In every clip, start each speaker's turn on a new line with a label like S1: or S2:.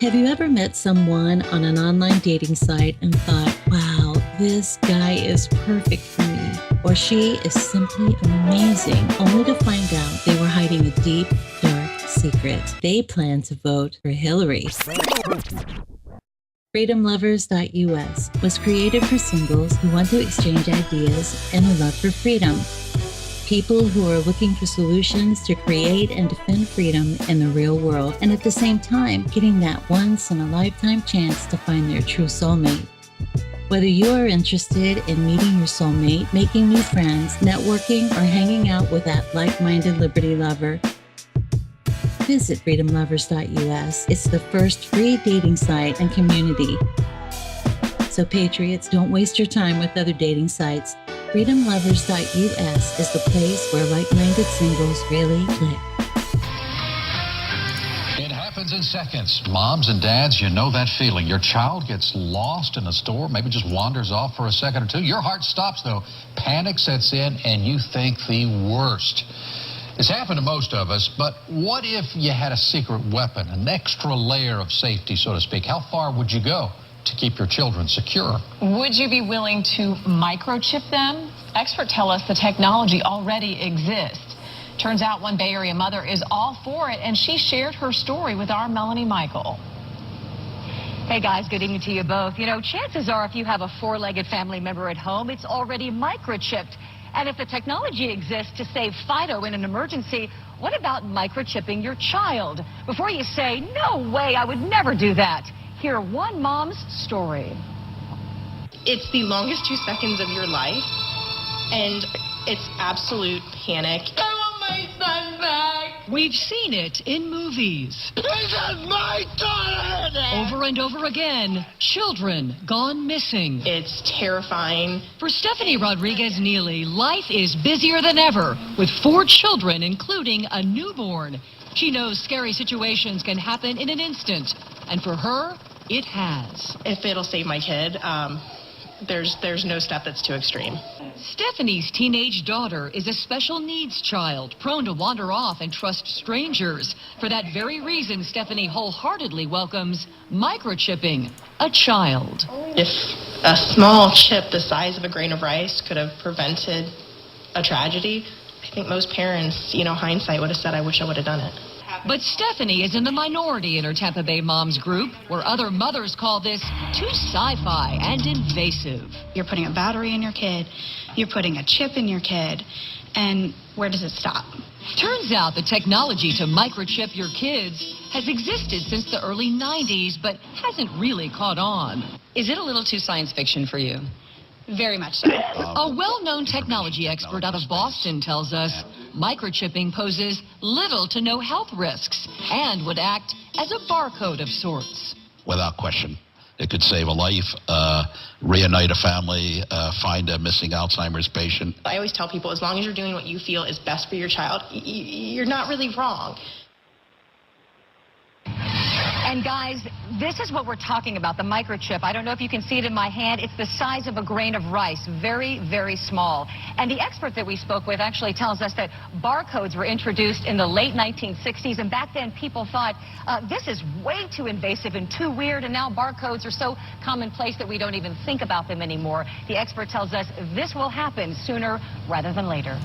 S1: Have you ever met someone on an online dating site and thought, wow, this guy is perfect for me, or she is simply amazing, only to find out they were hiding a deep, dark secret? They plan to vote for Hillary. FreedomLovers.us was created for singles who want to exchange ideas and a love for freedom. People who are looking for solutions to create and defend freedom in the real world, and at the same time, getting that once-in-a-lifetime chance to find their true soulmate. Whether you are interested in meeting your soulmate, making new friends, networking, or hanging out with that like-minded liberty lover, visit freedomlovers.us. It's the first free dating site and community. So patriots, don't waste your time with other dating sites. freedomlovers.us is the place where like-minded singles really click.
S2: It happens in seconds. Moms and dads, you know that feeling. Your child gets lost in a store, maybe just wanders off for a second or two. Your heart stops, though. Panic sets in, and you think the worst. It's happened to most of us, but what if you had a secret weapon, an extra layer of safety, so to speak? How far would you go to keep your children secure?
S3: Would you be willing to microchip them? Experts tell us the technology already exists. Turns out one Bay Area mother is all for it, and she shared her story with our Melanie Michael.
S4: Hey guys, good evening to you both. You know, chances are if you have a four-legged family member at home, it's already microchipped. And if the technology exists to save Fido in an emergency, what about microchipping your child? Before you say, no way, I would never do that, hear one mom's story.
S5: It's the longest 2 seconds of your life, and it's absolute panic. I want my son back.
S4: We've seen it in movies.
S5: This is my daughter!
S4: Over and over again, children gone missing.
S5: It's terrifying.
S4: For Stephanie Rodriguez-Neely, life is busier than ever, with 4 children, including a newborn. She knows scary situations can happen in an instant, and for her, it has.
S5: If it'll save my kid, there's no step that's too extreme.
S4: Stephanie's teenage daughter is a special needs child, prone to wander off and trust strangers. For that very reason, Stephanie wholeheartedly welcomes microchipping a child.
S5: If a small chip the size of a grain of rice could have prevented a tragedy, I think most parents, hindsight would have said, I wish I would have done it.
S4: But Stephanie is in the minority in her Tampa Bay moms group, where other mothers call this too sci-fi and invasive.
S6: You're putting a battery in your kid, you're putting a chip in your kid, and where does it stop?
S4: Turns out the technology to microchip your kids has existed since the early 90s, but hasn't really caught on.
S3: Is it a little too science fiction for you?
S6: Very much so.
S4: A well-known technology expert out of Boston tells us microchipping poses little to no health risks and would act as a barcode of sorts.
S7: Without question. It could save a life, reunite a family, find a missing Alzheimer's patient.
S5: I always tell people, as long as you're doing what you feel is best for your child, you're not really wrong.
S4: And guys, this is what we're talking about, the microchip. I don't know if you can see it in my hand. It's the size of a grain of rice, very, very small. And the expert that we spoke with actually tells us that barcodes were introduced in the late 1960s. And back then, people thought, this is way too invasive and too weird. And now barcodes are so commonplace that we don't even think about them anymore. The expert tells us this will happen sooner rather than later.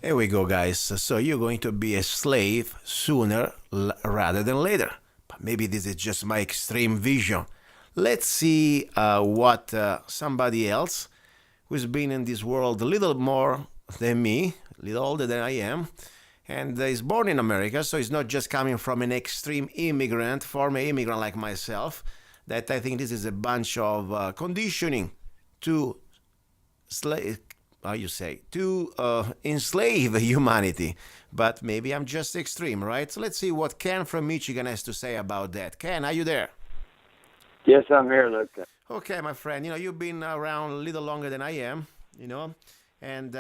S8: Here we go, guys. So you're going to be a slave sooner rather than later. Maybe this is just my extreme vision. Let's see what somebody else who's been in this world a little more than me, a little older than I am, and is born in America, so he's not just coming from an extreme immigrant, former immigrant like myself, that I think this is a bunch of conditioning to enslave humanity. But maybe I'm just extreme, right? So let's see what Ken from Michigan has to say about that. Ken, are you there?
S9: Yes, I'm here, Luke.
S8: Okay, my friend. You've been around a little longer than I am, and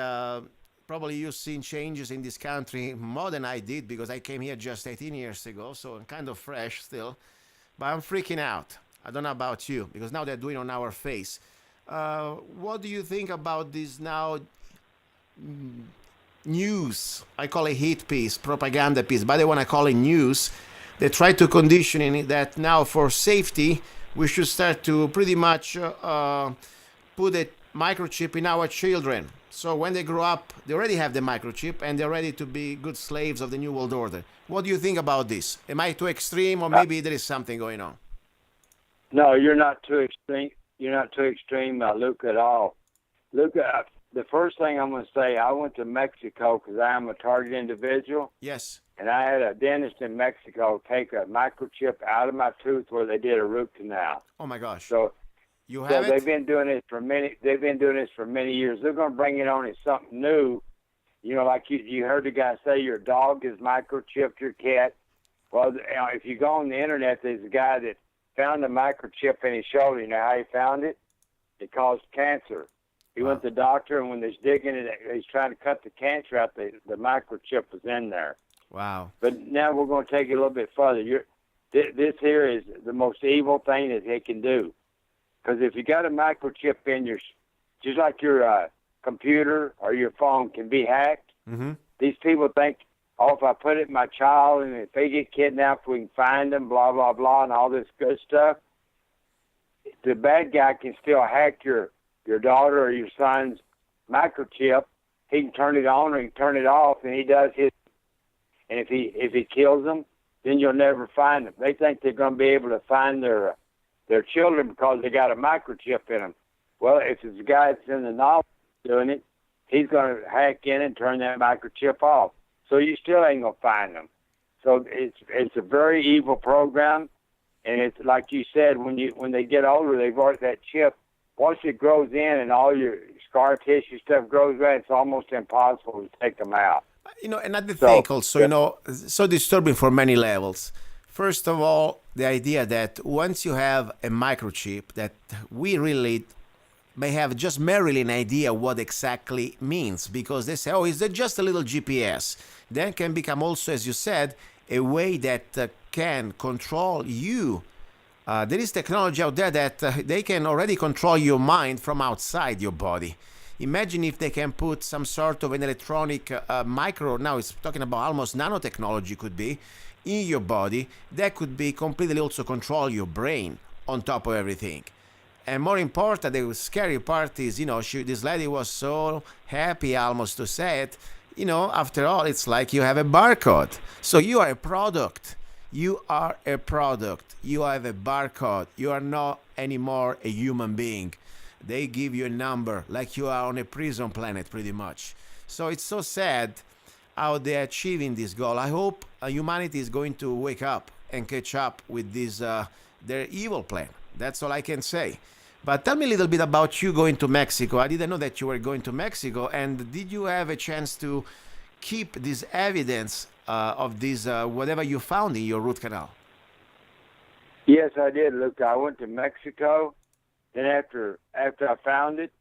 S8: probably you've seen changes in this country more than I did because I came here just 18 years ago, so I'm kind of fresh still. But I'm freaking out. I don't know about you, because now they're doing it on our face. What do you think about this now news? I call it hit piece, propaganda piece, but they want to call it news, they try to condition it that now for safety we should start to pretty much put a microchip in our children. So when they grow up, they already have the microchip and they're ready to be good slaves of the New World Order. What do you think about this? Am I too extreme, or maybe there is something going on?
S9: No, you're not too extreme. You're not too extreme, Luke, at all. Luke, the first thing I'm going to say, I went to Mexico because I am a target individual.
S8: Yes.
S9: And I had a dentist in Mexico take a microchip out of my tooth where they did a root canal.
S8: Oh my gosh.
S9: So
S8: you have it?
S9: they've been doing this for many years. They're going to bring it on as something new. You know, like you heard the guy say your dog is microchipped, your cat. Well, if you go on the internet, there's a guy that found a microchip in his shoulder. You know how he found it? It caused cancer. He went to the doctor, and when they're digging it, he's trying to cut the cancer out. The microchip was in there.
S8: Wow.
S9: But now we're going to take it a little bit further. This here is the most evil thing that they can do. Because if you got a microchip in your, just like your computer or your phone can be hacked, these people think, oh, if I put it in my child and if they get kidnapped, we can find them, blah, blah, blah, and all this good stuff. The bad guy can still hack your daughter or your son's microchip. He can turn it on or he can turn it off, and he does his. And if he kills them, then you'll never find them. They think they're going to be able to find their children because they got a microchip in them. Well, if it's a guy that's in the novel doing it, he's going to hack in and turn that microchip off. So you still ain't going to find them. So it's a very evil program, and it's like you said, when they get older, they've already that chip. Once it grows in and all your scar tissue stuff grows back, it's almost impossible to take them out.
S8: You know, another thing also, you know, so disturbing for many levels. First of all, the idea that once you have a microchip, that we really may have just merely an idea what exactly means, because they say, oh, is that just a little GPS? Then can become also, as you said, a way that can control you. There is technology out there that they can already control your mind from outside your body. Imagine if they can put some sort of an electronic now it's talking about almost nanotechnology could be, in your body, that could be completely also control your brain on top of everything. And more important, the scary part is, you know, this lady was so happy almost to say it, you know, after all, it's like you have a barcode. So you are a product. You are a product. You have a barcode. You are not anymore a human being. They give you a number like you are on a prison planet pretty much. So it's so sad how they're achieving this goal. I hope humanity is going to wake up and catch up with this their evil plan. That's all I can say. But tell me a little bit about you going to Mexico. I didn't know that you were going to Mexico. And did you have a chance to keep this evidence of this whatever you found in your root canal?
S9: Yes, I did. Look, I went to Mexico. Then after I found it,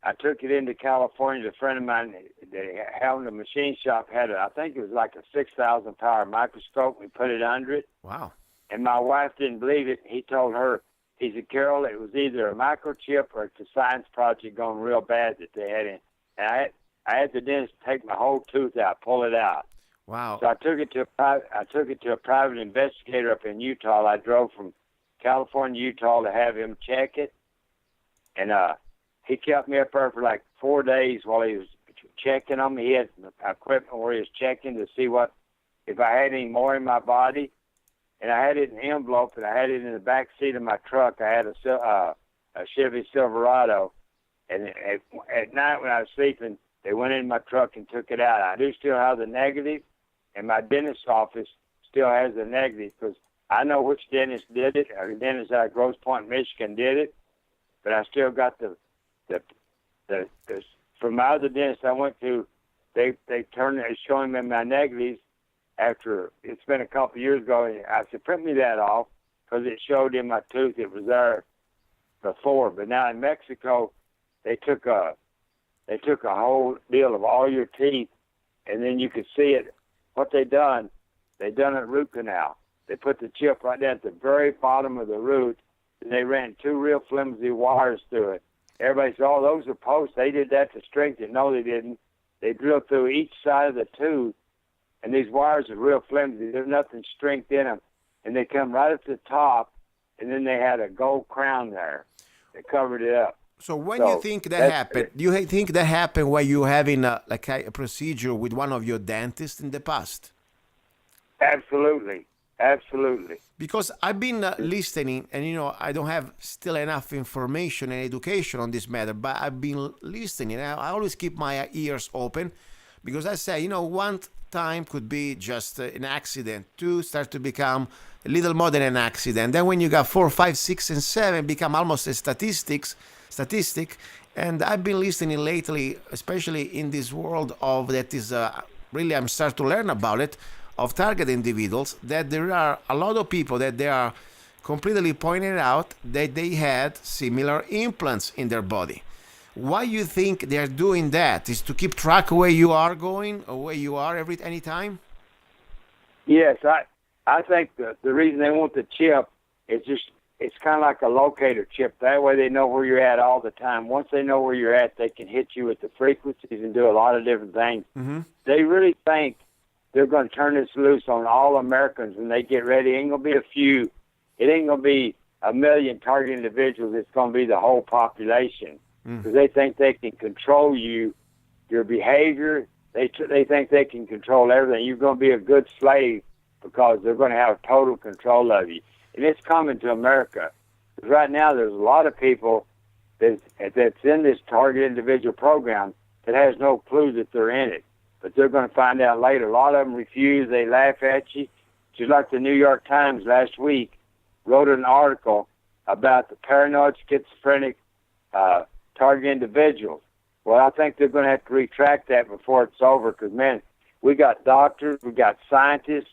S9: I took it into California. A friend of mine that held a machine shop had I think it was like a 6,000 power microscope. We put it under it.
S8: Wow.
S9: And my wife didn't believe it. He told her, he said, Carol, it was either a microchip or it's a science project going real bad that they had in. And I had the dentist take my whole tooth out, pull it out.
S8: Wow.
S9: So I took it to a private investigator up in Utah. I drove from California, Utah to have him check it. And he kept me up there for like 4 days while he was checking on me. He had equipment where he was checking to see if I had any more in my body. And I had it in an envelope, and I had it in the back seat of my truck. I had a Chevy Silverado. And at night when I was sleeping, they went in my truck and took it out. I do still have the negative, and my dentist's office still has the negative because I know which dentist did it. A dentist out of Grosse Pointe, Michigan did it. But I still got the from my other dentist I went to, they turned it, showing me my negatives after, it's been a couple of years ago. I said, print me that off because it showed in my tooth it was there before. But now in Mexico, they took a whole deal of all your teeth, and then you could see it. What they done a root canal. They put the chip right there at the very bottom of the root, and they ran 2 real flimsy wires through it. Everybody said, oh, those are posts. They did that to strengthen. No, they didn't. They drilled through each side of the tooth, and these wires are real flimsy. There's nothing strength in them. and they come right at the top, and then they had a gold crown there that covered it up.
S8: So when you think that happened, do you think that happened while you having a procedure with one of your dentists in the past?
S9: Absolutely. Absolutely.
S8: Because I've been listening, and I don't have still enough information and education on this matter, but I've been listening. I always keep my ears open, because I say, one time could be just an accident, two start to become a little more than an accident. Then when you got 4, 5, 6, and 7, become almost a statistic. And I've been listening lately, especially in this world of that is really I'm starting to learn about it, of target individuals, that there are a lot of people that they are completely pointing out that they had similar implants in their body. Why you think they're doing that? Is to keep track where you are going or where you are any time?
S9: Yes, I think the reason they want the chip is just, it's kind of like a locator chip. That way they know where you're at all the time. Once they know where you're at, they can hit you with the frequencies and do a lot of different things.
S8: Mm-hmm.
S9: They really think they're going to turn this loose on all Americans when they get ready. It ain't going to be a few. It ain't going to be a million target individuals. It's going to be the whole population. Because they think they can control you, your behavior. They think they can control everything. You're going to be a good slave because they're going to have total control of you. And it's coming to America. Because right now there's a lot of people that's in this target individual program that has no clue that they're in it. But they're going to find out later. A lot of them refuse. They laugh at you. Just like the New York Times last week wrote an article about the paranoid schizophrenic target individuals. Well, I think they're going to have to retract that before it's over because, man, we got doctors, we got scientists,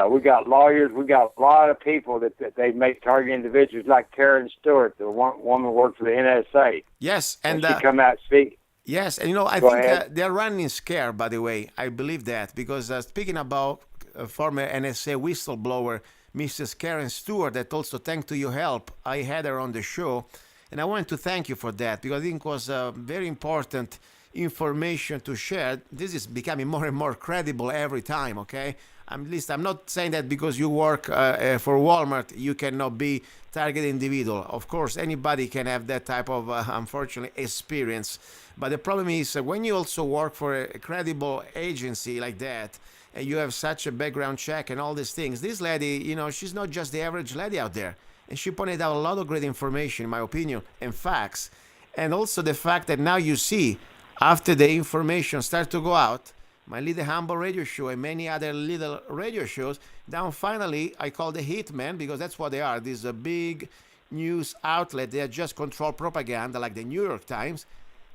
S9: we got lawyers, we got a lot of people that they make target individuals, like Karen Stewart, the woman who worked for the NSA.
S8: Yes, and
S9: she come out and speak.
S8: Yes, and I think they're running scared, by the way. I believe that because speaking about former NSA whistleblower, Mrs. Karen Stewart, that also thanks to your help, I had her on the show. And I want to thank you for that because I think it was very important information to share. This is becoming more and more credible every time, okay? At least I'm not saying that because you work for Walmart, you cannot be target individual. Of course, anybody can have that type of, unfortunately, experience. But the problem is when you also work for a credible agency like that, and you have such a background check and all these things, this lady, she's not just the average lady out there. And she pointed out a lot of great information, in my opinion, and facts. And also the fact that now you see, after the information starts to go out, my Little Humble radio show and many other little radio shows, now finally I call the hitman because that's what they are. This is a big news outlet. They just control propaganda like the New York Times.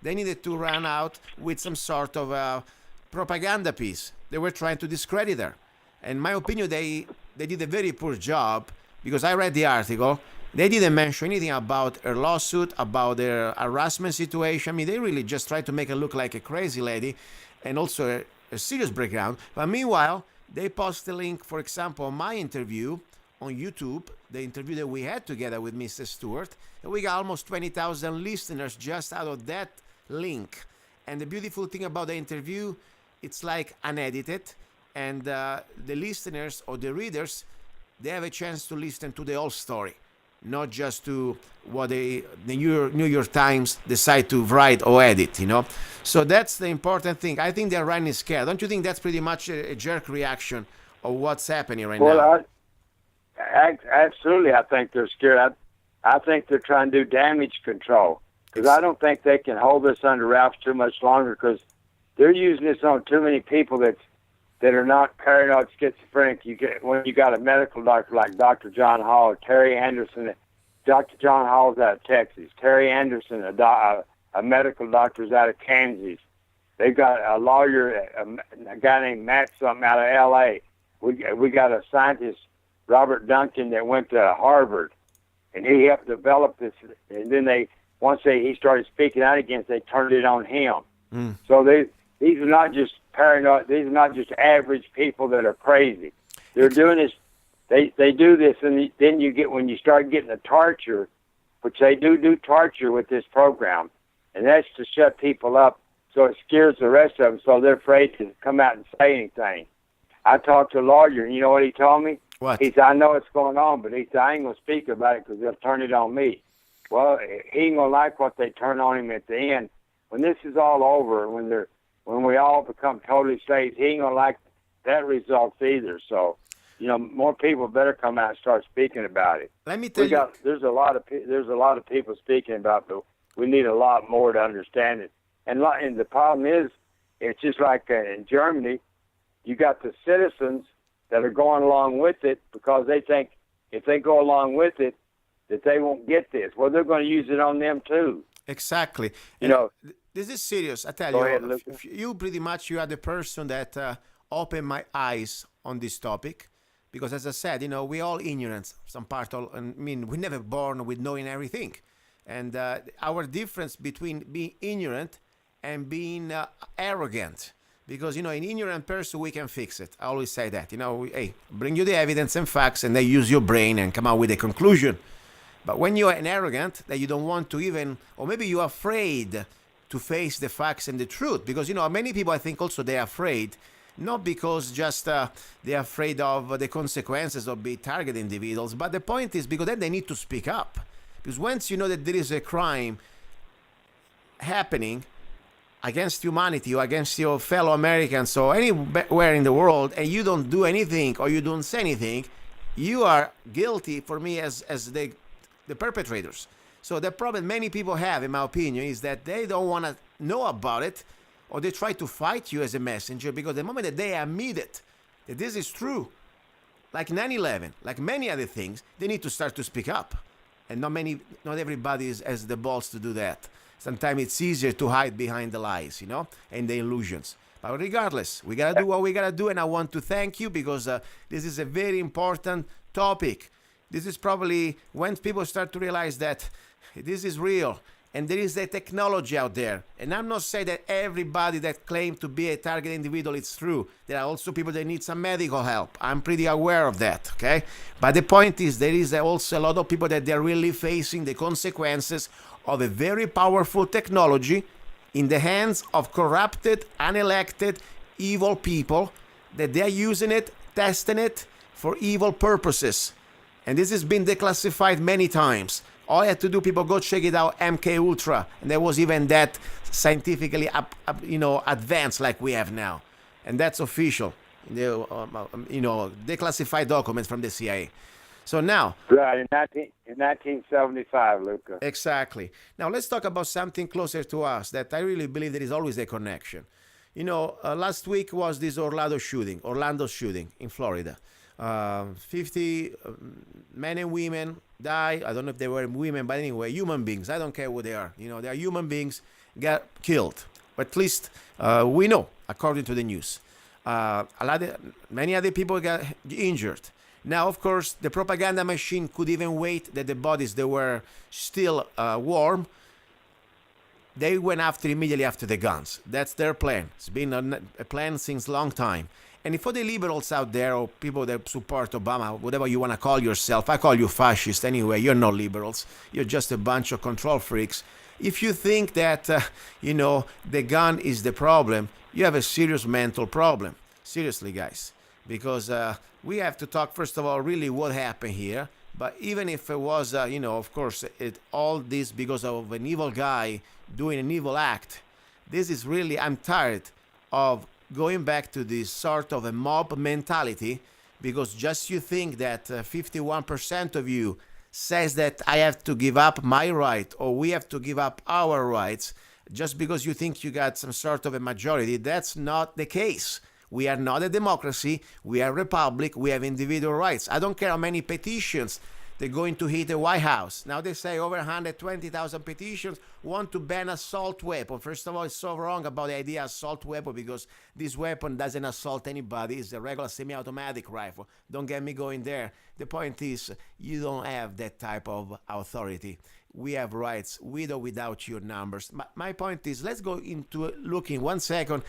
S8: They needed to run out with some sort of propaganda piece. They were trying to discredit her. And in my opinion, they did a very poor job. Because I read the article, they didn't mention anything about her lawsuit, about their harassment situation. I mean, they really just tried to make her look like a crazy lady and also a serious background. But meanwhile, they posted a link, for example, on my interview on YouTube, the interview that we had together with Mr. Stewart. And we got almost 20,000 listeners just out of that link. And the beautiful thing about the interview, it's like unedited. And the listeners or the readers, they have a chance to listen to the whole story, not just to what the New York Times decide to write or edit, So that's the important thing. I think they're running scared. Don't you think that's pretty much a jerk reaction of what's happening right now?
S9: Well, absolutely, I think they're scared. I think they're trying to do damage control because I don't think they can hold this under wraps too much longer because they're using this on too many people that are not paranoid schizophrenic. When you got a medical doctor like Dr. John Hall, Terry Anderson. Dr. John Hall's out of Texas. Terry Anderson, a medical doctor's out of Kansas. They've got a lawyer, a guy named Matt something out of L.A. We got a scientist, Robert Duncan, that went to Harvard, and he helped develop this. And then once he started speaking out against, they turned it on him. So these are not just paranoid. These are not just average people that are crazy. They're doing this. They do this, and then when you start getting the torture, which they do torture with this program, and that's to shut people up, so it scares the rest of them, so they're afraid to come out and say anything. I talked to a lawyer, and you know what he told me?
S8: What?
S9: He said, I know what's going on, but he said, I ain't going to speak about it because they'll turn it on me. Well, he ain't going to like what they turn on him at the end. When this is all over, when we all become totally slaves, he ain't going to like that results either. So, more people better come out and start speaking about it.
S8: Let me tell you.
S9: There's a lot of people speaking about it, but we need a lot more to understand it. And the problem is, it's just like in Germany, you got the citizens that are going along with it because they think if they go along with it, that they won't get this. Well, they're going to use it on them too.
S8: Exactly. This is serious. I tell
S9: Go
S8: you,
S9: ahead, Lucas.
S8: you are the person that opened my eyes on this topic. Because as I said, we all ignorant. We never born with knowing everything. And our difference between being ignorant and being arrogant. Because, an ignorant person, we can fix it. I always say that. Hey, bring you the evidence and facts and then use your brain and come out with a conclusion. But when you're an arrogant, that you don't want to even, or maybe you're afraid to face the facts and the truth. Because, many people, I think also they're afraid, not because just they're afraid of the consequences of being targeted individuals, but the point is because then they need to speak up. Because once you know that there is a crime happening against humanity or against your fellow Americans or anywhere in the world, and you don't do anything or you don't say anything, you are guilty for me as the perpetrators. So the problem many people have, in my opinion, is that they don't want to know about it, or they try to fight you as a messenger, because the moment that they admit it, that this is true, like 9/11, like many other things, they need to start to speak up. And not everybody has the balls to do that. Sometimes it's easier to hide behind the lies, and the illusions. But regardless, we got to do what we got to do, and I want to thank you because this is a very important topic. This is probably when people start to realize that this is real, and there is a technology out there. And I'm not saying that everybody that claims to be a target individual is true. There are also people that need some medical help. I'm pretty aware of that, okay? But the point is there is also a lot of people that they're really facing the consequences of a very powerful technology in the hands of corrupted, unelected, evil people, that they're using it, testing it for evil purposes. And this has been declassified many times. All you have to do, people go check it out, MK Ultra, and there was even that scientifically advanced like we have now, and that's official. Declassified documents from the CIA. So now,
S9: right in 1975, Luca.
S8: Exactly. Now let's talk about something closer to us that I really believe there is always a connection. Last week was this Orlando shooting in Florida. 50 men and women died. I don't know if they were women, but anyway, human beings. I don't care who they are. They are human beings got killed. Or at least we know, according to the news. Many other people got injured. Now, of course, the propaganda machine could even wait that the bodies that were still warm. They went immediately after the guns. That's their plan. It's been a plan since a long time. And for the liberals out there, or people that support Obama, whatever you want to call yourself, I call you fascist anyway, you're not liberals. You're just a bunch of control freaks. If you think that, the gun is the problem, you have a serious mental problem. Seriously, guys. Because we have to talk, first of all, really what happened here. But even if it was, of course, all this because of an evil guy doing an evil act, this is really, I'm tired of going back to this sort of a mob mentality, because just you think that 51% of you says that I have to give up my right, or we have to give up our rights, just because you think you got some sort of a majority. That's not the case. We are not a democracy. We are a republic. We have individual rights. I don't care how many petitions they're going to hit the White House. Now they say over 120,000 petitions want to ban assault weapon. First of all, it's so wrong about the idea of assault weapon, because this weapon doesn't assault anybody. It's a regular semi-automatic rifle. Don't get me going there. The point is, you don't have that type of authority. We have rights with or without your numbers. My point is, let's go into looking 1 second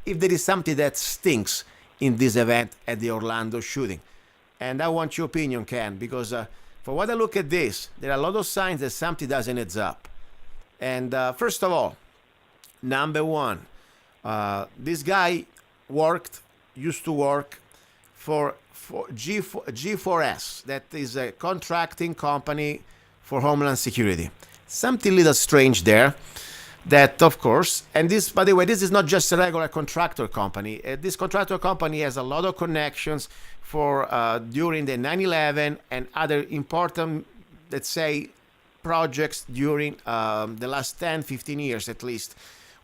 S8: if there is something that stinks in this event at the Orlando shooting. And I want your opinion, Ken, because for what I look at this, there are a lot of signs that something doesn't add up. And first of all, number one, this guy used to work for G4S, that is a contracting company for Homeland Security. Something little strange there. That, of course, and this, by the way, this is not just a regular contractor company. This contractor company has a lot of connections for during the 9/11 and other important, let's say, projects during the last 10, 15 years at least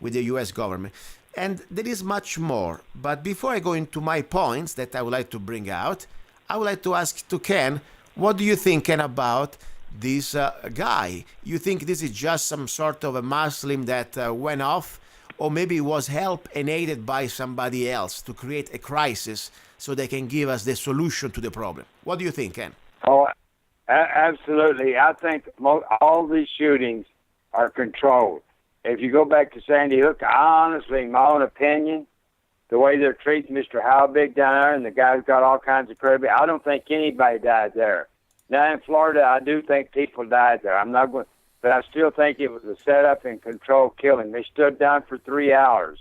S8: with the US government. And there is much more. But before I go into my points that I would like to bring out, I would like to ask to Ken, what do you think, Ken, about this guy? You think this is just some sort of a Muslim that went off, or maybe it was helped and aided by somebody else to create a crisis so they can give us the solution to the problem? What do you think, Ken?
S9: Oh, absolutely. I think all these shootings are controlled. If you go back to Sandy Hook, honestly, in my own opinion, the way they're treating Mr. Howbig down there, and the guy's got all kinds of credit, I don't think anybody died there. Now in Florida, I do think people died there. I'm not going, but I still think it was a setup and controlled killing. They stood down for 3 hours.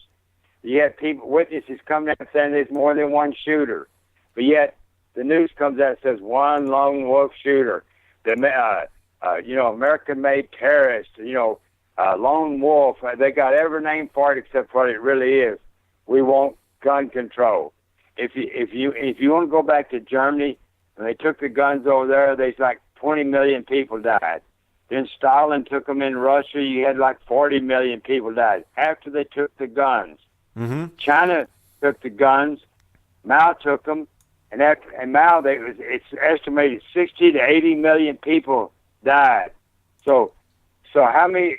S9: You had people, witnesses come out saying there's more than one shooter, but yet the news comes out and says one lone wolf shooter. The American-made terrorist, lone wolf. They got every name for it except what it really is. We want gun control. If you want to go back to Germany, when they took the guns over there, there's like 20 million people died. Then Stalin took them in Russia. You had like 40 million people died after they took the guns.
S8: Mm-hmm.
S9: China took the guns. Mao took them, and Mao, it's estimated 60 to 80 million people died. So how many?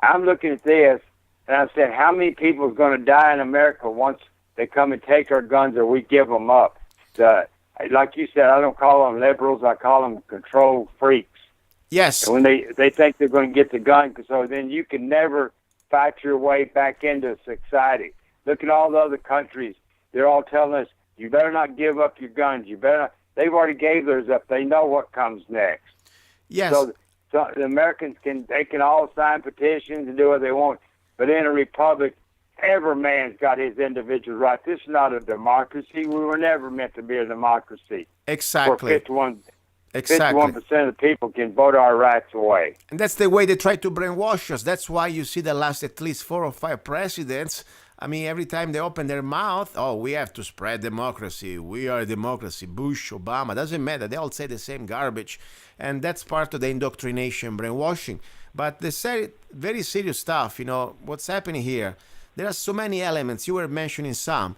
S9: I'm looking at this, and I said, how many people are going to die in America once they come and take our guns or we give them up? Like you said, I don't call them liberals. I call them control freaks.
S8: Yes.
S9: And when they think they're going to get the gun, so then you can never fight your way back into society. Look at all the other countries. They all telling us, you better not give up your guns. You better not. They've already gave theirs up. They know what comes next.
S8: Yes.
S9: So the Americans can all sign petitions and do what they want. But in a republic, every man's got his individual right. This is not a democracy. We were never meant to be a democracy.
S8: Exactly.
S9: Where 51% of the people can vote our rights away.
S8: And that's the way they try to brainwash us. That's why you see the last at least 4 or 5 presidents. I mean, every time they open their mouth, we have to spread democracy. We are a democracy. Bush, Obama, doesn't matter. They all say the same garbage. And that's part of the indoctrination, brainwashing. But the very serious stuff, what's happening here, there are so many elements. You were mentioning some,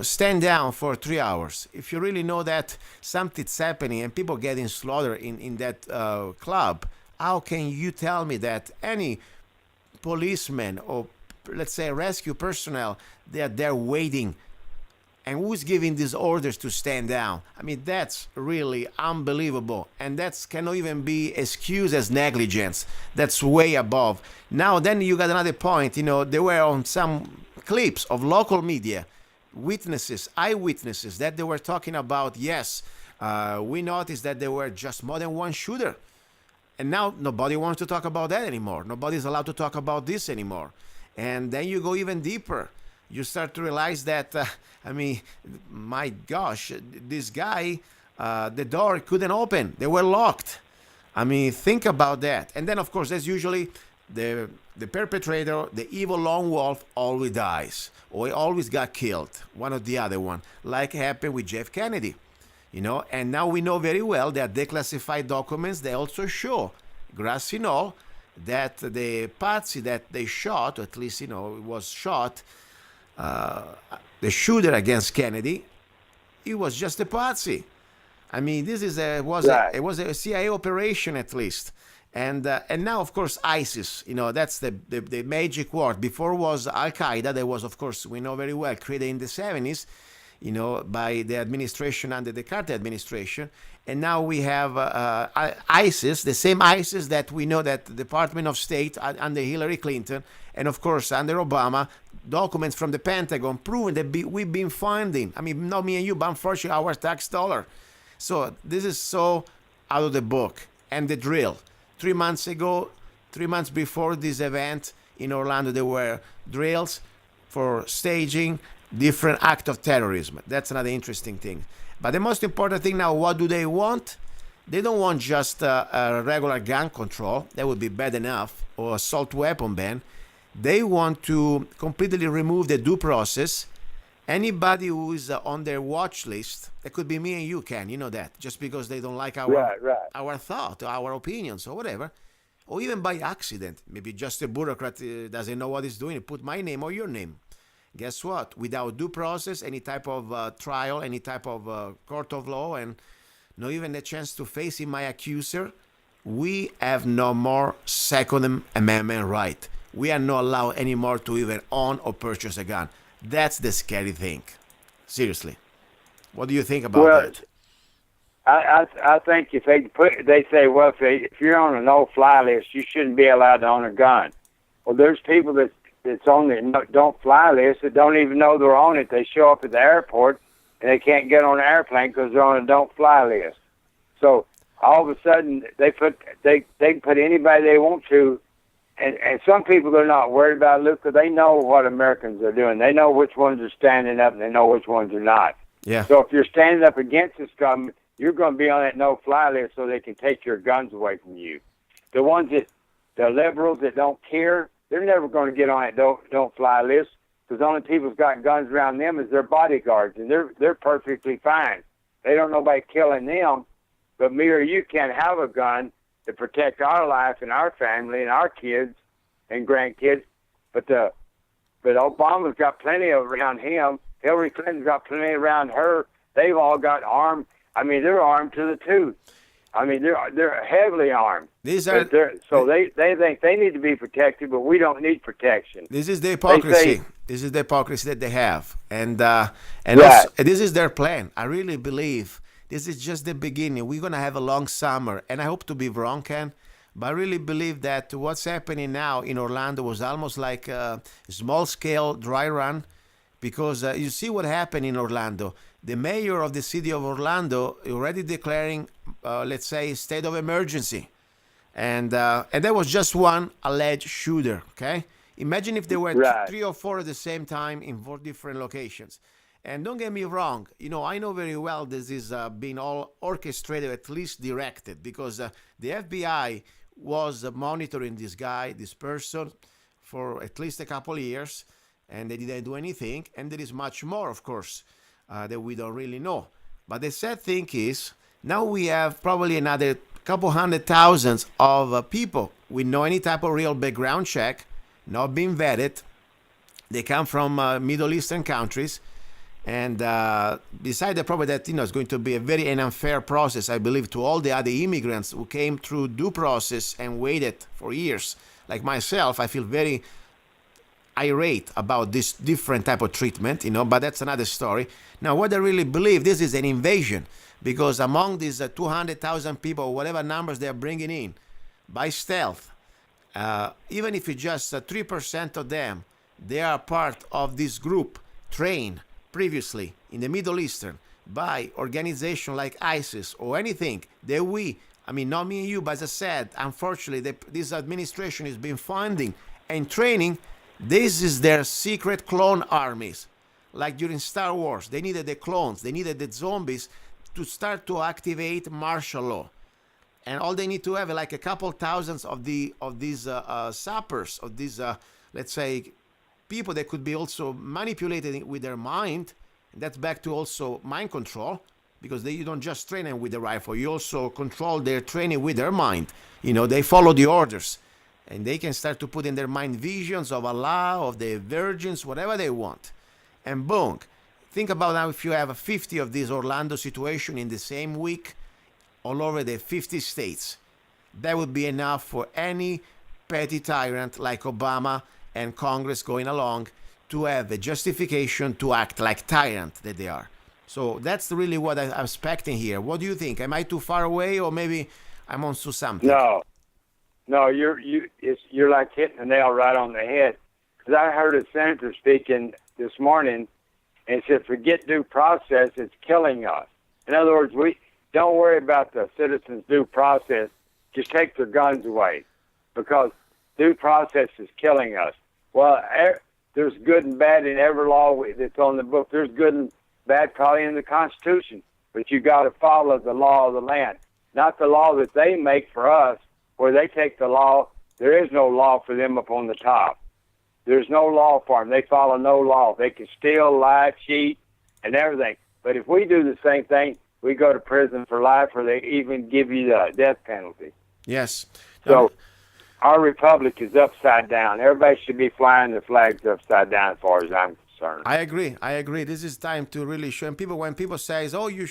S8: stand down for 3 hours. If you really know that something's happening and people getting slaughtered in that club, how can you tell me that any policeman or, let's say, rescue personnel, they're waiting? And who's giving these orders to stand down? I mean, that's really unbelievable. And that cannot even be excused as negligence. That's way above. Now, then you got another point. They were on some clips of local media, eyewitnesses, that they were talking about, yes, we noticed that there were just more than one shooter. And now nobody wants to talk about that anymore. Nobody's allowed to talk about this anymore. And then you go even deeper. You start to realize that, my gosh, this guy, the door couldn't open. They were locked. Think about that. And then, of course, as usually, the perpetrator, the evil lone wolf, always dies. Or he always got killed, one or the other one, like happened with Jeff Kennedy. And now we know very well that declassified documents, they also show, grassy knoll, that the patsy that they shot, or at least, it was shot, the shooter against Kennedy, it was just a patsy. This is it was a CIA operation at least, and now of course ISIS. That's the magic word. Before was Al Qaeda. That was, of course, we know very well, created in the 70s, by the administration under the Carter administration, and now we have ISIS, the same ISIS that we know that the Department of State under Hillary Clinton, and of course under Obama, documents from the Pentagon proving that we've been finding. Not me and you, but unfortunately our tax dollar. So this is so out of the book. And the drill. 3 months before this event in Orlando, there were drills for staging different act of terrorism. That's another interesting thing. But the most important thing now, what do they want? They don't want just a regular gun control. That would be bad enough, or assault weapon ban. They want to completely remove the due process. Anybody who is on their watch list, that could be me and you, Ken, you know that, just because they don't like our thought, our opinions, or whatever, or even by accident. Maybe just a bureaucrat doesn't know what he's doing. Put my name or your name. Guess what? Without due process, any type of trial, any type of court of law, and not even a chance to face my accuser, we have no more Second Amendment right. We are not allowed anymore to even own or purchase a gun. That's the scary thing. Seriously. What do you think about that?
S9: I think if they say, well, if you're on a no-fly list, you shouldn't be allowed to own a gun. Well, there's people that's on the don't-fly list that don't even know they're on it. They show up at the airport and they can't get on an airplane because they're on a don't-fly list. So all of a sudden they can put anybody they want to. And some people are not worried about it, Luke, because they know what Americans are doing. They know which ones are standing up and they know which ones are not.
S8: Yeah.
S9: So if you're standing up against this government, you're going to be on that no-fly list so they can take your guns away from you. The the liberals that don't care, they're never going to get on that don't-fly list, because the only people who've got guns around them is their bodyguards, and they're perfectly fine. They don't know nobody killing them, but me or you can't have a gun to protect our life and our family and our kids and grandkids. But Obama's got plenty around him. Hillary Clinton's got plenty around her. They've all got armed. I mean, they're armed to the tooth. I mean, they're heavily armed. So they think they need to be protected, but we don't need protection.
S8: This is the hypocrisy. This is the hypocrisy that they have, and
S9: right.
S8: Also, this is their plan. I really believe this is just the beginning. We're gonna have a long summer, and I hope to be wrong, Ken. But I really believe that what's happening now in Orlando was almost like a small-scale dry run, because you see what happened in Orlando. The mayor of the city of Orlando already declaring, let's say, state of emergency. And there was just one alleged shooter, okay? Imagine if there were
S9: right.
S8: 3 or 4 at the same time in 4 different locations. And don't get me wrong, I know very well this is being all orchestrated, at least directed, because the FBI was monitoring this person, for at least a couple of years, and they didn't do anything. And there is much more, of course, that we don't really know. But the sad thing is, now we have probably another couple 100,000 of people with no any type of real background check, not being vetted. They come from Middle Eastern countries. And besides the problem that it's going to be a very unfair process, I believe, to all the other immigrants who came through due process and waited for years, like myself, I feel very irate about this different type of treatment, but that's another story. Now, what I really believe, this is an invasion, because among these 200,000 people, whatever numbers they're bringing in by stealth, even if it's just 3% of them, they are part of this group trained previously in the Middle Eastern by organization like ISIS or anything that not me and you, but as I said, unfortunately, this administration has been funding and training. This is their secret clone armies. Like during Star Wars, they needed the clones, they needed the zombies to start to activate martial law. And all they need to have like a couple thousands of these sappers, of these, let's say, people that could be also manipulated with their mind. And that's back to also mind control, because you don't just train them with the rifle, you also control their training with their mind. They follow the orders, and they can start to put in their mind visions of Allah, of the virgins, whatever they want. And boom, think about now if you have 50 of these Orlando situation in the same week all over the 50 states. That would be enough for any petty tyrant like Obama and Congress going along to have a justification to act like tyrant that they are. So that's really what I'm expecting here. What do you think? Am I too far away, or maybe I'm on to something?
S9: No, you're like hitting the nail right on the head. Because I heard a senator speaking this morning and said, forget due process, it's killing us. In other words, we don't worry about the citizens' due process, just take their guns away, because due process is killing us. Well, there's good and bad in every law that's on the book. There's good and bad probably in the Constitution, but you got to follow the law of the land, not the law that they make for us, where they take the law. There is no law for them up on the top. There's no law for them. They follow no law. They can steal, lie, cheat, and everything. But if we do the same thing, we go to prison for life, or they even give you the death penalty.
S8: Yes.
S9: So our republic is upside down. Everybody should be flying the flags upside down as far as I'm concerned.
S8: I agree. This is time to really show. And people, when people say, "Oh, you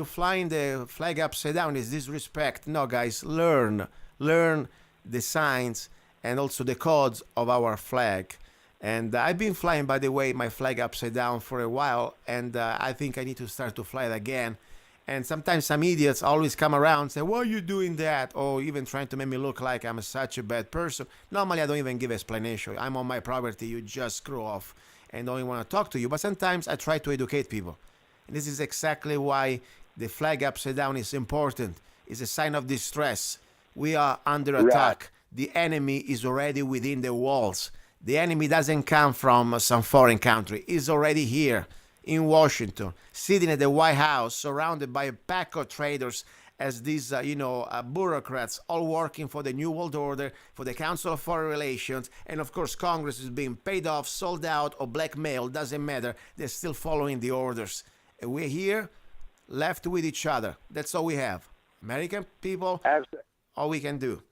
S8: flying the flag upside down is disrespect." No, guys, learn the signs and also the codes of our flag. And I've been flying, by the way, my flag upside down for a while, and I think I need to start to fly it again. And sometimes some idiots always come around and say, "Why are you doing that?" Or even trying to make me look like I'm such a bad person. Normally, I don't even give explanation. I'm on my property. You just screw off and don't even want to talk to you. But sometimes I try to educate people. And this is exactly why the flag upside down is important. It's a sign of distress. We are under attack. The enemy is already within the walls. The enemy doesn't come from some foreign country. He's already here in Washington, sitting at the White House, surrounded by a pack of traitors as these, bureaucrats, all working for the New World Order, for the Council of Foreign Relations, and of course Congress is being paid off, sold out, or blackmailed, doesn't matter. They're still following the orders. And we're here, left with each other. That's all we have. American people, all we can do.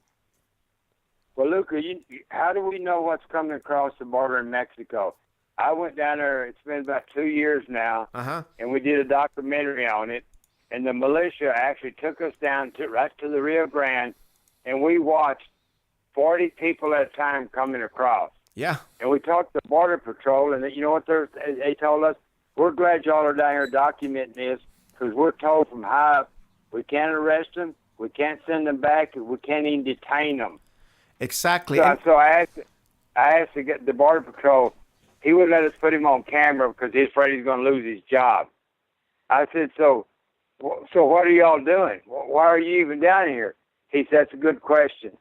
S9: Well, Luca, how do we know what's coming across the border in Mexico? I went down there, it's been about 2 years now, and we did a documentary on it, and the militia actually took us down right to the Rio Grande, and we watched 40 people at a time coming across.
S8: Yeah.
S9: And we talked to Border Patrol, and you know what they told us? We're glad y'all are down here documenting this, because we're told from high up we can't arrest them, we can't send them back, we can't even detain them.
S8: Exactly.
S9: So I asked to get the Border Patrol. He wouldn't let us put him on camera because he's afraid he's going to lose his job. I said, so what are y'all doing? Why are you even down here? He said, that's a good question.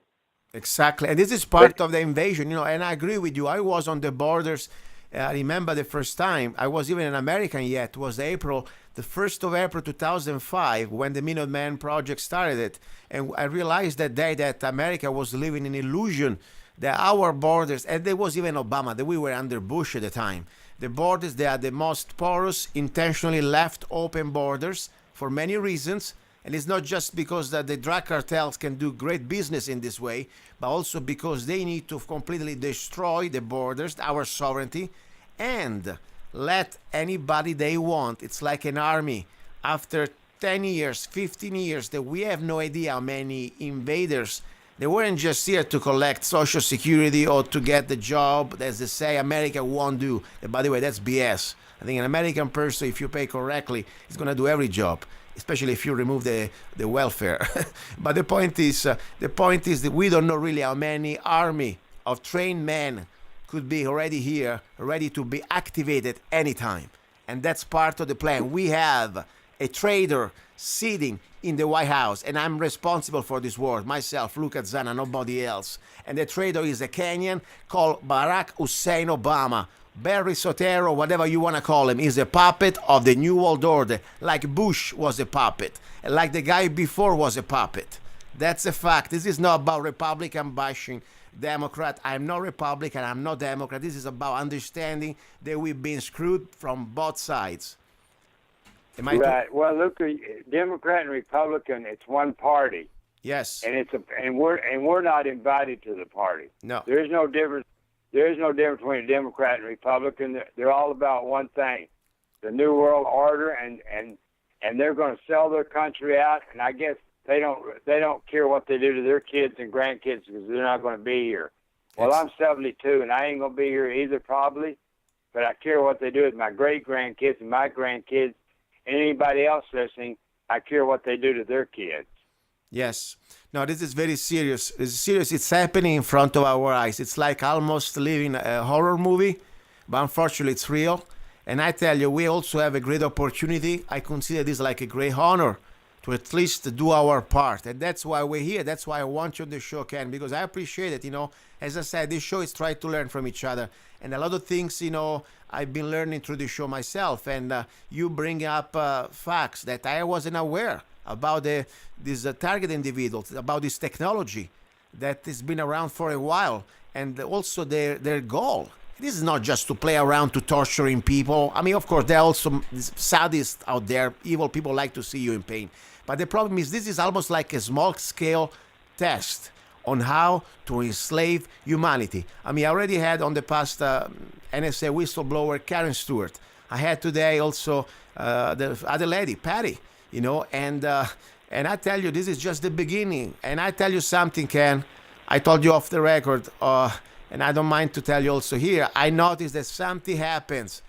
S8: Exactly. And this is part of the invasion, and I agree with you. I was on the borders. I remember the first time. I was even an American yet. It was the 1st of April 2005, when the Minuteman Project started it. And I realized that day that America was living in illusion, that our borders, and there was even Obama, that we were under Bush at the time. The borders, they are the most porous, intentionally left open borders for many reasons. And it's not just because that the drug cartels can do great business in this way, but also because they need to completely destroy the borders, our sovereignty, and let anybody they want. It's like an army. After 10 years, 15 years, that we have no idea how many invaders. They weren't just here to collect Social Security or to get the job, as they say America won't do. And by the way, that's BS. I think an American person, if you pay correctly, is going to do every job, especially if you remove the welfare. But the point is that we don't know really how many army of trained men could be already here, ready to be activated anytime. And that's part of the plan. We have a traitor sitting in the White House, and I'm responsible for this war, myself, Luca Zanna, nobody else. And the traitor is a Kenyan called Barack Hussein Obama. Barry Sotero, whatever you want to call him, is a puppet of the New World Order, like Bush was a puppet, and like the guy before was a puppet. That's a fact. This is not about Republican bashing Democrat. I'm not Republican, I'm not Democrat. This is about understanding that we've been screwed from both sides. Am I
S9: right? Well, look, Democrat and Republican, it's one party.
S8: Yes.
S9: And we're not invited to the party.
S8: No.
S9: There is no difference. There is no difference between a Democrat and Republican. They're all about one thing, the New World Order, and they're going to sell their country out. And I guess they don't care what they do to their kids and grandkids because they're not going to be here. Well, I'm 72, and I ain't going to be here either probably, but I care what they do with my great-grandkids and my grandkids and anybody else listening. I care what they do to their kids.
S8: Yes. No, this is very serious. It's serious. It's happening in front of our eyes. It's like almost living a horror movie, but unfortunately it's real. And I tell you, we also have a great opportunity. I consider this like a great honor to at least do our part. And that's why we're here. That's why I want you on the show, Ken, because I appreciate it. As I said, this show is trying to learn from each other. And a lot of things, I've been learning through the show myself. And you bring up facts that I wasn't aware about these target individuals, about this technology that has been around for a while, and also their goal. This is not just to play around to torturing people. I mean, of course, there are also sadists out there. Evil people like to see you in pain. But the problem is this is almost like a small-scale test on how to enslave humanity. I mean, I already had on the past NSA whistleblower Karen Stewart. I had today also the other lady, Patty, and I tell you, this is just the beginning. And I tell you something, Ken, I told you off the record, and I don't mind to tell you also here, I noticed that something happened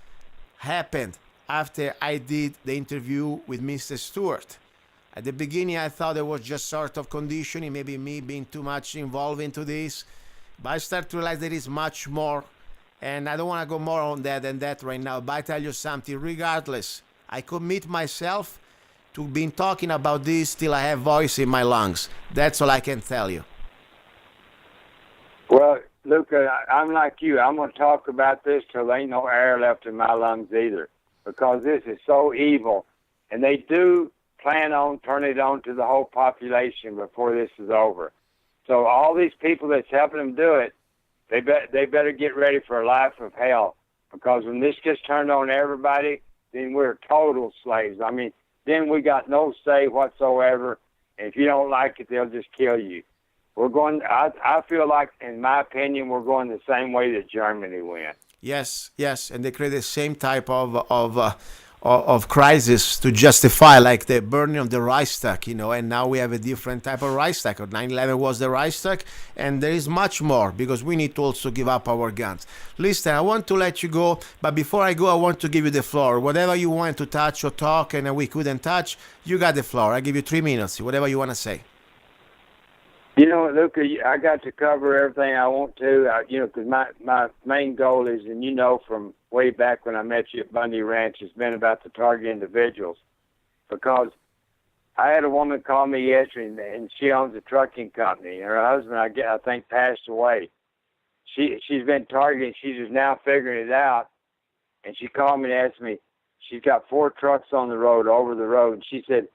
S8: after I did the interview with Mr. Stewart. At the beginning, I thought it was just sort of conditioning, maybe me being too much involved into this. But I start to realize there is much more. And I don't want to go more on that than that right now. But I tell you something, regardless, I commit myself to being talking about this till I have voice in my lungs. That's all I can tell you.
S9: Well, Luca, I'm like you. I'm going to talk about this till there ain't no air left in my lungs either, because this is so evil. And they do plan on turning it on to the whole population before this is over. So all these people that's helping them do it, they better get ready for a life of hell, because when this gets turned on to everybody, then we're total slaves. I mean, then we got no say whatsoever. And if you don't like it, they'll just kill you. We're going. I feel like, in my opinion, we're going the same way that Germany went.
S8: Yes, and they create the same type of crisis to justify, like the burning of the Reichstag, and now we have a different type of Reichstag. 9/11 was the Reichstag, and there is much more, because we need to also give up our guns. Listen, I want to let you go, but before I go, I want to give you the floor. Whatever you want to touch or talk and we couldn't touch, you got the floor. I give you 3 minutes, whatever you want to say.
S9: Luca, I got to cover everything I want to, because my main goal is, and from way back when I met you at Bundy Ranch, has been about the target individuals. Because I had a woman call me yesterday, and she owns a trucking company. Her husband, I think, passed away. She's been targeted. She's just now figuring it out. And she called me and asked me, she's got 4 trucks on the road, over the road. And she said,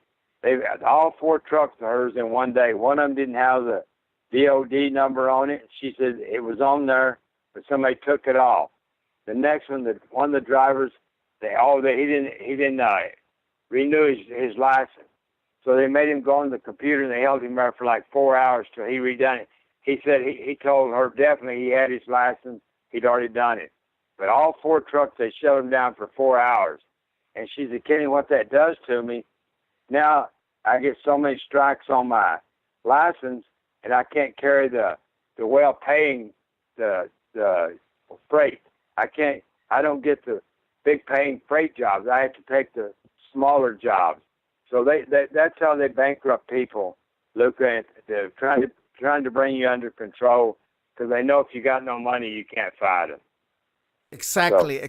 S9: they've got all 4 trucks of hers in one day. One of them didn't have the DOD number on it. She said it was on there, but somebody took it off. The next one, one of the drivers, he didn't renew his license. So they made him go on the computer, and they held him there for like 4 hours till he redone it. He said he told her definitely he had his license. He'd already done it. But all 4 trucks, they shut him down for 4 hours. And she said, Kenny, what that does to me, now I get so many strikes on my license, and I can't carry the well-paying the freight. I don't get the big paying freight jobs. I have to take the smaller jobs. So that's how they bankrupt people, Luca. They're trying to bring you under control, because they know if you got no money, you can't fight them.
S8: Exactly.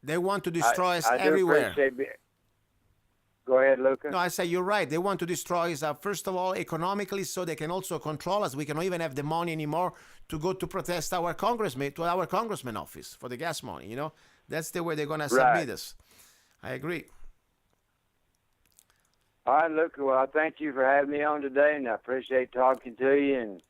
S8: They want to destroy us everywhere.
S9: Go ahead, Luca.
S8: No, I say you're right. They want to destroy us, first of all, economically, so they can also control us. We cannot even have the money anymore to go to protest our congressman office for the gas money. That's the way they're going to submit us. I agree.
S9: All right, Luca. Well, I thank you for having me on today, and I appreciate talking to you.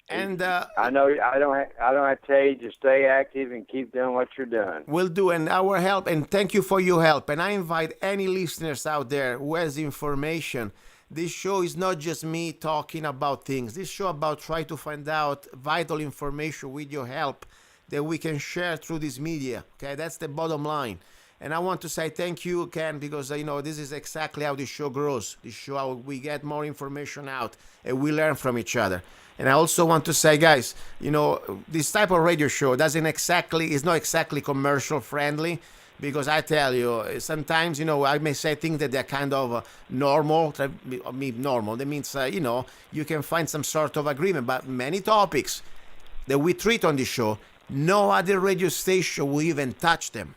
S9: And I know I don't have to tell you to stay active and keep doing what you're doing.
S8: Will do, and our help, and thank you for your help. And I invite any listeners out there who has information. This show is not just me talking about things. This show about trying to find out vital information with your help that we can share through this media. Okay, that's the bottom line. And I want to say thank you, Ken, because this is exactly how this show grows. This show, how we get more information out and we learn from each other. And I also want to say, guys, this type of radio show is not exactly commercial friendly, because I tell you, sometimes, I may say things that they're kind of normal. Normal. That means, you can find some sort of agreement. But many topics that we treat on this show, no other radio station will even touch them.